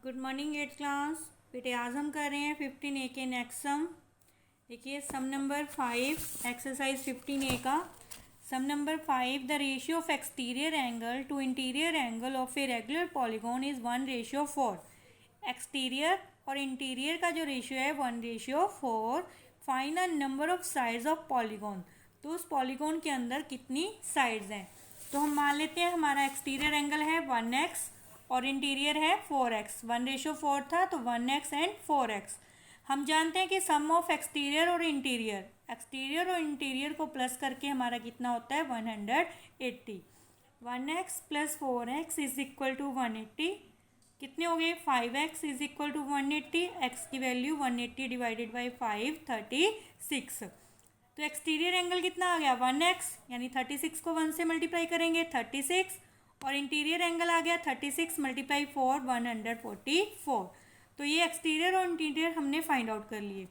Good morning eight class. बेटे आज हम कर रहे हैं 15A के नेक्स्ट सम। देखिए सम नंबर 5 एक्सरसाइज 15A का sum number 5। The ratio of exterior angle to interior angle of a regular polygon is 1:4। Exterior और इंटीरियर का जो रेशियो है 1:4। Find the number of sides of polygon. तो उस polygon के अंदर कितनी साइड्स हैं। तो हम मान लेते हैं हमारा एक्सटीरियर एंगल है 1x और इंटीरियर है 4x। 1:4 था तो 1x एंड 4x। हम जानते हैं कि सम ऑफ एक्सटीरियर और इंटीरियर को प्लस करके हमारा कितना होता है 180। 1x plus 4x is equal to 180। कितने हो गए 5x is equal to 180। x की वैल्यू 180 डिवाइडेड बाई 5 36। तो एक्सटीरियर एंगल कितना आ गया 1x, यानी 36 को 1 से मल्टीप्लाई करेंगे 36, और इंटीरियर एंगल आ गया 36 मल्टीप्लाई 4 144। तो ये एक्सटीरियर और इंटीरियर हमने फाइंड आउट कर लिए।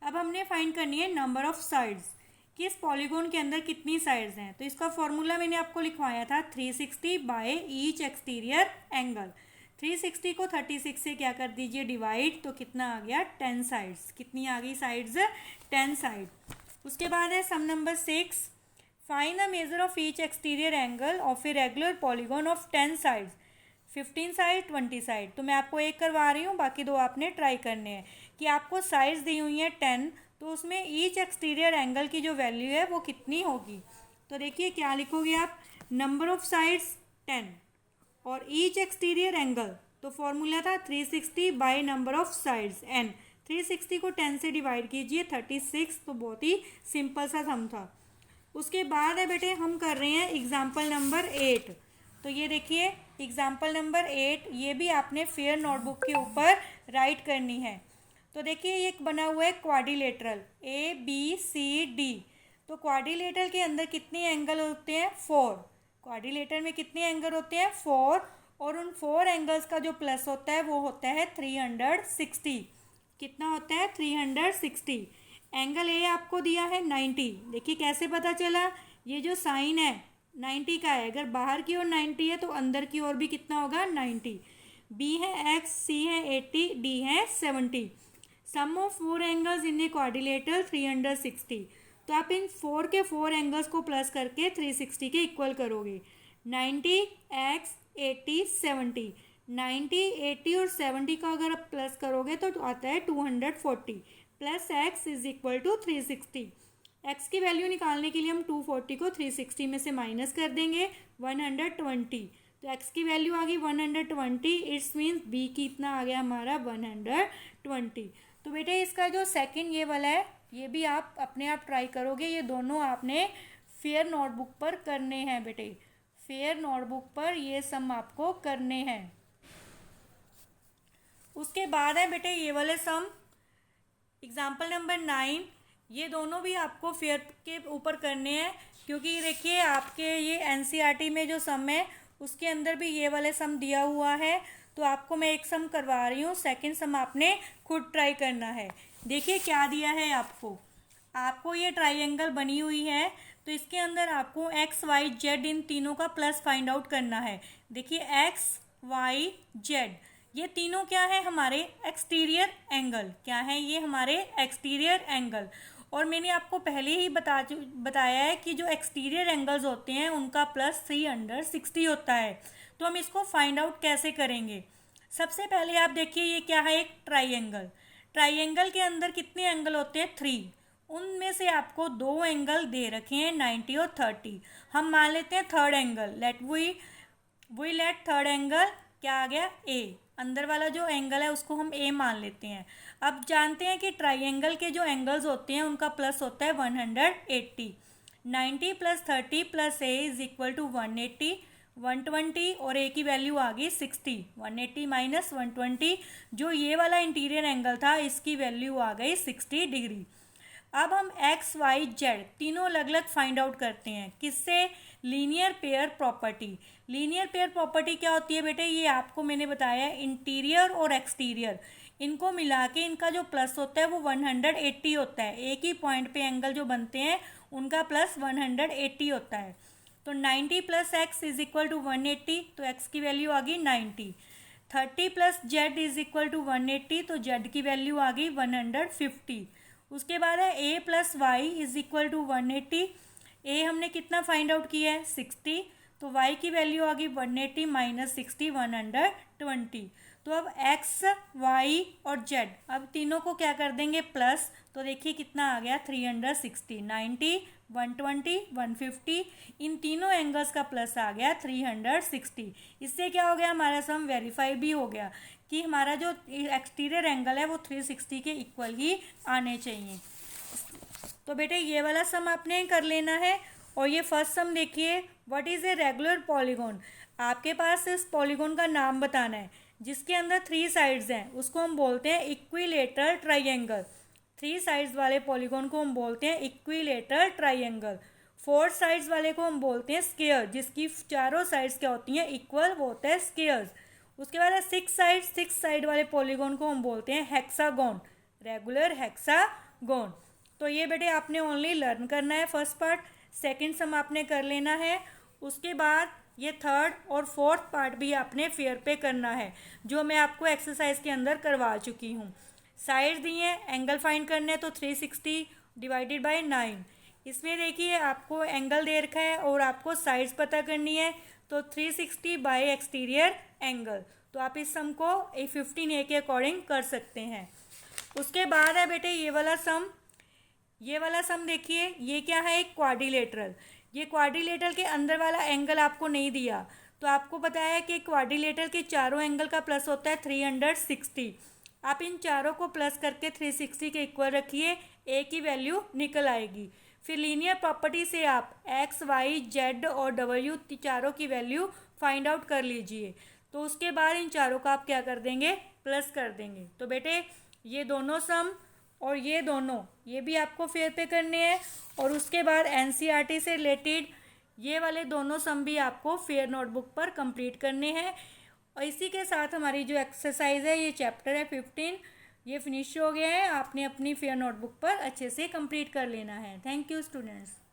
अब हमने फाइंड करनी है नंबर ऑफ साइड्स कि इस पॉलीगॉन के अंदर कितनी साइड्स हैं। तो इसका फॉर्मूला मैंने आपको लिखवाया था 360 बाय ईच एक्सटीरियर एंगल। 360 को 36 से क्या कर दीजिए डिवाइड, तो कितना आ गया 10 साइड्स। कितनी आ गई साइड्स 10 साइड। उसके बाद है sum number 6। Find the measure of each exterior angle of a regular polygon of 10 sides. 15 side 20 side. तो मैं आपको एक करवा रही हूँ, बाकी दो आपने ट्राई करने हैं। कि आपको साइड्स दी हुई हैं 10, तो उसमें ईच एक्सटीरियर एंगल की जो वैल्यू है वो कितनी होगी। तो देखिए क्या लिखोगे आप, नंबर ऑफ साइड्स 10 और ईच एक्सटीरियर एंगल, तो फॉर्मूला था 360 by number of sides n। 360 को 10 से डिवाइड कीजिए 36। तो बहुत ही सिंपल सा सम था। उसके बाद है बेटे हम कर रहे हैं एग्जाम्पल नंबर 8। तो ये देखिए एग्जाम्पल नंबर 8, ये भी आपने फेयर नोटबुक के ऊपर राइट करनी है। तो देखिए ये बना हुआ है क्वाड्रिलेटरल ABCD। तो क्वाड्रिलेटरल के अंदर कितने एंगल होते हैं 4। क्वाड्रिलेटर में कितने एंगल होते हैं 4, और उन 4 एंगल्स का जो प्लस होता है वो होता है 360। कितना होता है 360। एंगल ए आपको दिया है 90। देखिए कैसे पता चला, ये जो साइन है 90 का है, अगर बाहर की ओर 90 है तो अंदर की ओर भी कितना होगा 90। बी है x, सी है 80, डी है 70। Sum of 4 angles in a quadrilateral 360। तो आप इन 4 के 4 एंगल्स को प्लस करके 360 के इक्वल करोगे। 90 x 80 70। 90 80 और 70 का अगर आप प्लस करोगे तो आता है 240 plus x is equal to 360। x की वैल्यू निकालने के लिए हम 240 को 360 में से माइनस कर देंगे 120। तो x की वैल्यू आ गई 120। इट्स मीन्स b की इतना आ गया हमारा 120। तो बेटे इसका जो सेकंड ये वाला है ये भी आप अपने आप ट्राई करोगे। ये दोनों आपने फेयर नोटबुक पर करने हैं बेटे, फेयर नोटबुक पर ये सम आपको करने हैं। उसके बाद है बेटे ये वाले सम एग्जाम्पल नंबर 9। ये दोनों भी आपको फेयर के ऊपर करने हैं, क्योंकि देखिए आपके ये एनसीईआरटी में जो सम है उसके अंदर भी ये वाले सम दिया हुआ है। तो आपको मैं एक सम करवा रही हूँ, सेकंड सम आपने खुद ट्राई करना है। देखिए क्या दिया है आपको ये ट्राइंगल बनी हुई है, तो इसके अंदर आपको एक्स वाई जेड इन तीनों का प्लस फाइंड आउट करना है। देखिए एक्स वाई जेड ये तीनों क्या है हमारे एक्सटीरियर एंगल। क्या है ये हमारे एक्सटीरियर एंगल। और मैंने आपको पहले ही बताया है कि जो एक्सटीरियर एंगल्स होते हैं उनका प्लस 360 होता है। तो हम इसको फाइंड आउट कैसे करेंगे। सबसे पहले आप देखिए ये क्या है, एक ट्राइंगल। ट्राइंगल के अंदर कितने एंगल होते हैं 3। उनमें से आपको 2 एंगल दे रखे हैं 90 और 30। हम मान लेते हैं third angle, let third angle क्या आ गया ए। अंदर वाला जो एंगल है उसको हम ए मान लेते हैं। अब जानते हैं कि ट्राइंगल के जो एंगल्स होते हैं उनका प्लस होता है 180। 90 plus 30 plus A is equal to 180। 120 और ए की वैल्यू आ गई 60। 180 माइनस 120, जो ये वाला इंटीरियर एंगल था इसकी वैल्यू आ गई 60 डिग्री। अब हम एक्स वाई जेड तीनों अलग अलग फाइंड आउट करते हैं। किससे, linear pair property. Linear pair property क्या होती है बेटे, ये आपको मैंने बताया इंटीरियर और एक्सटीरियर इनको मिला के इनका जो प्लस होता है वो 180 होता है। एक ही पॉइंट पे एंगल जो बनते हैं उनका प्लस 180 होता है। तो 90 plus x is equal to 180, तो एक्स की वैल्यू आ गई 90। 30 plus z is equal to 180, तो जेड की वैल्यू आ गई 150। उसके बाद है A plus Y is equal to 180। A हमने कितना फाइंड आउट किया है 60, तो वाई की वैल्यू आ गई 180 माइनस 60 120। तो अब एक्स वाई और जेड अब तीनों को क्या कर देंगे प्लस, तो देखिए कितना आ गया 360, 90 120 150, इन तीनों एंगल्स का प्लस आ गया 360। इससे क्या हो गया हमारा सम वेरीफाई भी हो गया कि हमारा जो एक्सटीरियर एंगल है वो 360 के इक्वल ही आने चाहिए। तो बेटे ये वाला सम आपने कर लेना है। और ये फर्स्ट सम देखिए, what is a regular polygon. आपके पास इस पॉलीगॉन का नाम बताना है जिसके अंदर 3 साइड्स हैं, उसको हम बोलते हैं इक्विलेटरल ट्राइंगल। 3 साइड्स वाले पॉलीगॉन को हम बोलते हैं इक्विलेटरल ट्राइंगल। 4 साइड्स वाले को हम बोलते हैं स्क्वायर, जिसकी चारों साइड्स क्या होती हैं इक्वल, वो होता है स्क्वायर्स। उसके बाद 6 साइड वाले पॉलीगॉन को हम बोलते हैं हेक्सागोन, रेगुलर हेक्सागोन। तो ये बेटे आपने ओनली लर्न करना है फर्स्ट पार्ट, सेकंड सम आपने कर लेना है। उसके बाद ये थर्ड और फोर्थ पार्ट भी आपने फेयर पे करना है, जो मैं आपको एक्सरसाइज के अंदर करवा चुकी हूँ। साइड दिए, एंगल फाइंड करने हैं, तो 360 डिवाइडेड बाय 9। इसमें देखिए आपको एंगल दे रखा है और आपको साइड्स पता करनी है, तो 360 बाय एक्सटीरियर एंगल। तो आप इस सम को 15A के अकॉर्डिंग कर सकते हैं। उसके बाद है बेटे ये वाला सम देखिए, ये क्या है एक क्वाड्रिलेटरल। ये क्वाड्रिलेटरल के अंदर वाला एंगल आपको नहीं दिया, तो आपको पता है कि क्वाड्रिलेटरल के चारों एंगल का प्लस होता है 360। आप इन चारों को प्लस करके 360 के इक्वल रखिए, ए की वैल्यू निकल आएगी। फिर लीनियर प्रॉपर्टी से आप एक्स वाई जेड और डब्ल्यू चारों की वैल्यू फाइंड आउट कर लीजिए। तो उसके बाद इन चारों का आप क्या कर देंगे प्लस कर देंगे। तो बेटे ये दोनों सम और ये दोनों ये भी आपको फेयर पे करने हैं। और उसके बाद एनसीईआरटी से रिलेटेड ये वाले दोनों सम भी आपको फेयर नोटबुक पर कंप्लीट करने हैं। और इसी के साथ हमारी जो एक्सरसाइज है, ये चैप्टर है 15, ये फिनिश हो गया है। आपने अपनी फेयर नोटबुक पर अच्छे से कंप्लीट कर लेना है। Thank you students.